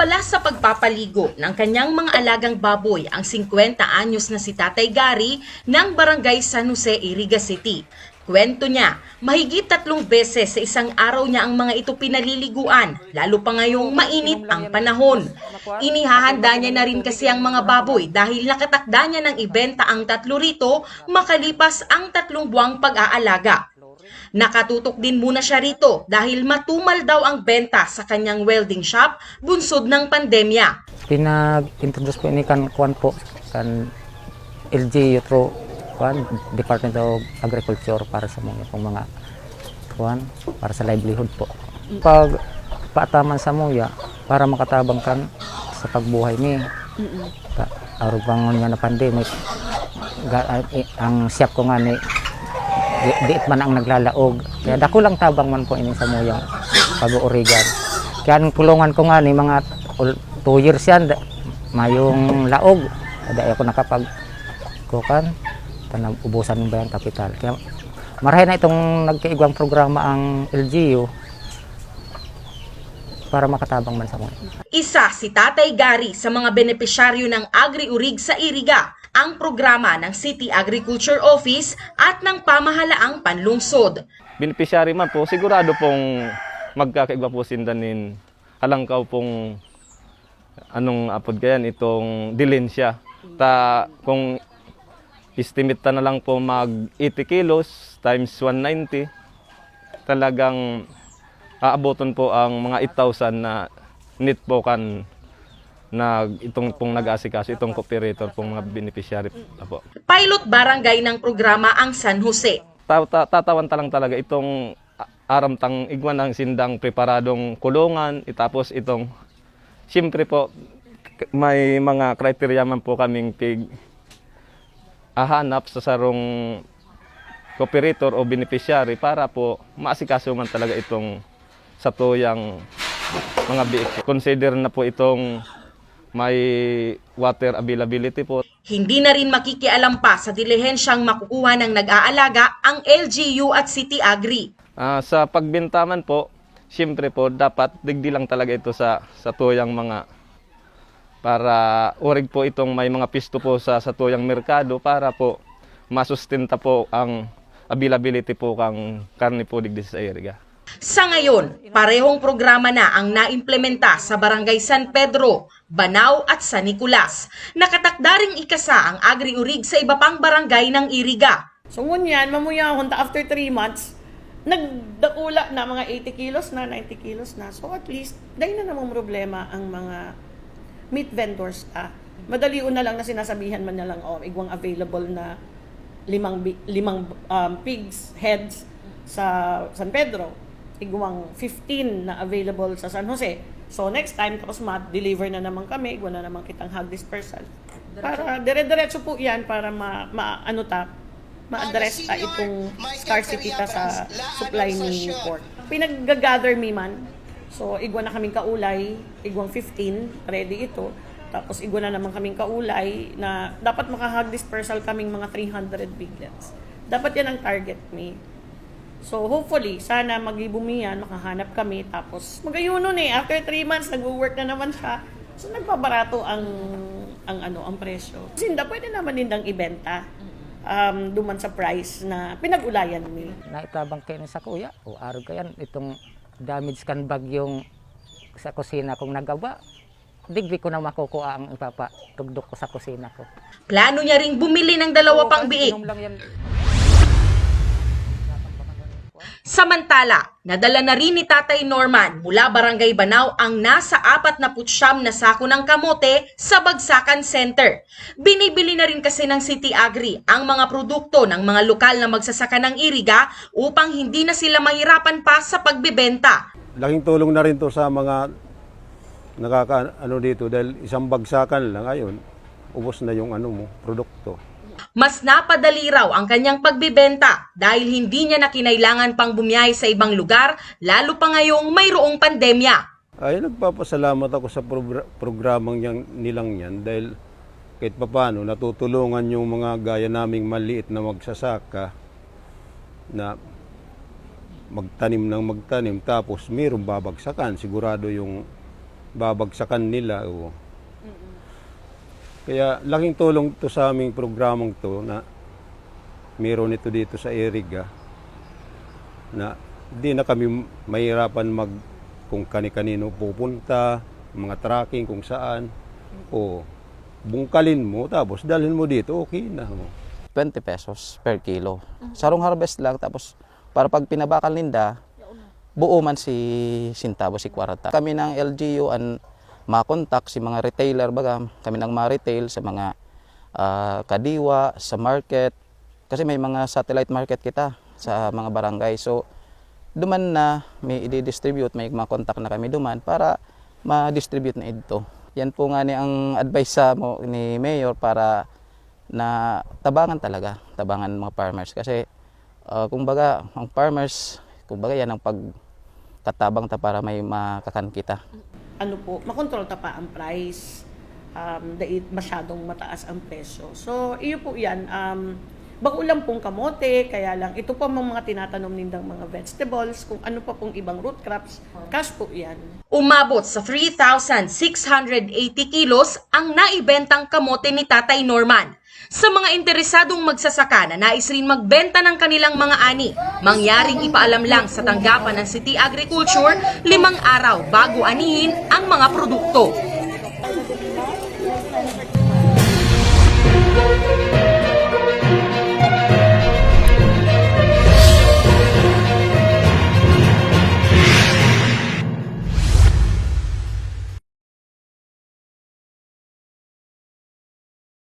Abala sa pagpapaligo ng kanyang mga alagang baboy ang 50 anyos na si Tatay Gary ng Barangay San Jose, Iriga City. Kwento niya, mahigit 3 beses sa isang araw niya ang mga ito pinaliliguan, lalo pa ngayong mainit ang panahon. Inihahanda niya na rin kasi ang mga baboy dahil nakatakda niya ng ibenta ang 3 rito makalipas ang 3 buwang pag-aalaga. Nakatutok din muna siya rito dahil matumal daw ang benta sa kanyang welding shop bunsod ng pandemya. Pinag-introduce po ini kan LGU through Department of Agriculture para sa mga para sa livelihood po. Pag paataman sa muya para makatabang kan sa pagbuhay ni arubangon nga na pandemic ang siyap ko nga ni diit man ang naglalaog. Kaya dako lang tabang man po ini sa muyang pag-uurigan. Kaya ang pulungan ko nga ni mga 2 years yan, mayong laog. Kada ako nakapag-kukan, ubusan ng bayang kapital. Kaya marahay na itong nagkaigwang programa ang LGU para makatabang man sa muya. Isa si Tatay Gary sa mga benepisyaryo ng Agri-Urig sa Iriga, ang programa ng City Agriculture Office at ng pamahalaang panlungsod. Beneficiary man po, sigurado pong magkakaigwa po sindanin halangkaw pong anong apod gayan itong dilensya. Kung estimate na lang po mag 80 kilos times 190, talagang aaboton po ang mga 8,000 na net po kan na itong pong nag-aasikaso, itong cooperator pong mga beneficiary po. Pilot barangay ng programa ang San Jose. Tatawan lang talaga itong aramtang igwan ng sindang preparadong kulungan, itapos itong, siyempre po, may mga criteria man po kaming ahanap sa sarong cooperator o beneficiary para po maasikaso man talaga itong sa tuyang mga BX. Consider na po itong may water availability po. Hindi na rin makikialam pa sa dilihensyang makukuha ng nag-aalaga ang LGU at City Agri. Sa pagbintaman po, siyempre po dapat digdi lang talaga ito sa tuyang mga para urig po itong may mga pisto po sa tuyang merkado para po masustenta po ang availability po kang karne po digdi sa Iriga. Sa ngayon, parehong programa na ang naimplementa sa Barangay San Pedro, Banao at San Nicolas. Nakatakda ring ikasa ang Agri-Urig sa iba pang barangay ng Iriga. So ngunyan, mamuya akong after 3 months, nagdakula na mga 80 kilos na, 90 kilos na. So at least, dahil na namang problema ang mga meat vendors. Madali una lang na sinasabihan man na lang, igwang available na limang pigs heads sa San Pedro. Igwang 15 na available sa San Jose. So next time, tapos ma-deliver na naman kami, igwa na naman kitang hog dispersal. Para dire-diretso po yan para ma-address itong scarcity sa supply ni pork. Pinag-gather me man. So igwa na kaming kaulay, igwang 15, ready ito. Tapos igwa na naman kaming kaulay na dapat maka-hog dispersal kaming mga 300 piglets. Dapat yan ang target me. So hopefully, sana mag-ibumiyan, makahanap kami, tapos magayuno after 3 months, nag-work na naman siya. So nagpabarato ang presyo. Sinda, pwede naman nindang ibenta duman sa price na pinag-ulayan ni. Naitabang kayo sa kuya, o araw kayan, itong damage kan bagyong sa kusina kong nagawa. Digbi ko na makukuha ang ipapatugdok ko sa kusina ko. Plano niya ring bumili ng 2 pang biik. Samantala, nadala na rin ni Tatay Norman mula Barangay Banao ang nasa 49 na sako ng kamote sa Bagsakan Center. Binibili na rin kasi ng City Agri ang mga produkto ng mga lokal na magsasaka ng Iriga upang hindi na sila mahirapan pa sa pagbebenta. Laking tulong na rin to sa mga dito dahil isang bagsakan lang ngayon, ubos na yung produkto. Mas napadali raw ang kanyang pagbibenta dahil hindi niya na kinailangan pang bumiyahe sa ibang lugar, lalo pa ngayong mayroong pandemya. Ay, nagpapasalamat ako sa programang nilang yan dahil kahit papaano natutulungan yung mga gaya naming maliit na magsasaka na magtanim tapos mayroong babagsakan. Sigurado yung babagsakan nila. Oo. Kaya laking tulong to sa aming programang to na meron ito dito sa Iriga na di na kami mahirapan kung kani-kanino pupunta, mga tracking kung saan. O bungkalin mo tapos dalhin mo dito, okay na. 20 pesos per kilo. Sarong harvest lang, tapos para pag pinabakal ninda, buo man si Sintabo, si Kwarta. Kami ng LGU ang makontak si mga retailer, baga kami ng mga retail sa mga kadiwa, sa market, kasi may mga satellite market kita sa mga barangay. So duman na may i-distribute, may makontak na kami duman para ma-distribute na ito. Yan po nga ni ang advice sa ni Mayor para na tabangan mga farmers, kasi kumbaga ang farmers, kumbaga yan ang pagkatabang ta para may makakan kita. Ano po, makontrol ta pa ang price. Dahil masyadong mataas ang presyo. So, iyo po yan. Bako lang pong kamote, kaya lang ito po mga tinatanom nindang mga vegetables, kung ano pa pong ibang root crops, cash po yan. Umabot sa 3,680 kilos ang naibentang kamote ni Tatay Norman. Sa mga interesadong magsasaka na nais rin magbenta ng kanilang mga ani, mangyaring ipaalam lang sa tanggapan ng City Agriculture 5 araw bago anihin ang mga produkto.